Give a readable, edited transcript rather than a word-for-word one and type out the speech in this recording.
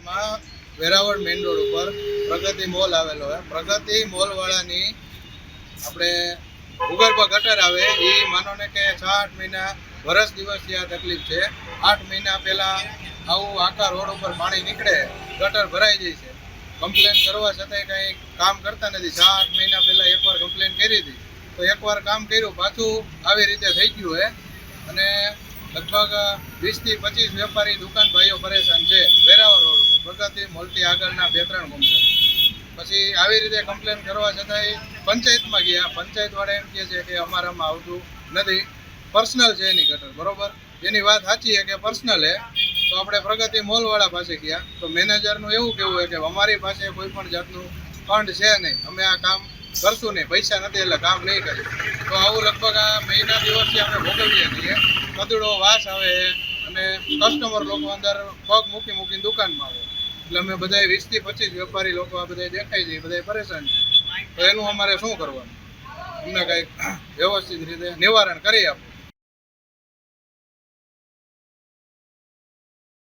વિસ્તારમાં Veraval main road ઉપર પ્રગતિ mall આવેલો છે. પ્રગતિ મોલવાળાની આપણે ભૂગર્ભ ગટર આવે એ માનો ને કે 6-8 મહિના વર્ષ દિવસથી આ તકલીફ છે. 8 મહિના પહેલાં આવું આખા રોડ ઉપર પાણી નીકળે, ગટર ભરાઈ જાય છે. કમ્પ્લેન કરવા છતાંય કંઈ કામ કરતા નથી. 6-8 મહિના પહેલાં એકવાર કમ્પ્લેન કરી હતી, તો એકવાર કામ કર્યું, પાછું આવી રીતે થઈ ગયું છે. અને લગભગ 20 થી 25 વેપારી દુકાન ભાઈઓ પરેશાન છે વેરાવળ રોડ ઉપર, પ્રગતિ મોલથી આગળના 2-3 કોમ્પ્લેન. પછી આવી રીતે કમ્પ્લેન કરવા છતાંય પંચાયતમાં ગયા. પંચાયતવાળા એમ કહે છે કે અમારામાં આવતું નથી, પર્સનલ છે એની ગટર. બરોબર, એની વાત સાચી છે કે પર્સનલ છે. તો આપણે પ્રગતિ મોલવાળા પાસે ગયા, તો મેનેજરનું એવું કહેવું છે કે અમારી પાસે કોઈ પણ જાતનું ફંડ છે નહીં, અમે આ કામ કરશું નહીં, પૈસા નથી એટલે કામ નહીં કરીએ. તો આવું લગભગ આ મહિના દિવસથી આપણે ભોગવીએ છીએ. કદડો વાસ આવે અને કસ્ટમર લોકો અંદર પગ મૂકીને દુકાનમાં આવે. એટલે અમે બધા 20 થી 25 વેપારી લોકો આ બધા દેખાય છે, બધા પરેશાન છે. તો એનું અમારે શું કરવાનું? અમને કંઈક વ્યવસ્થિત રીતે નિવારણ કરી આપો.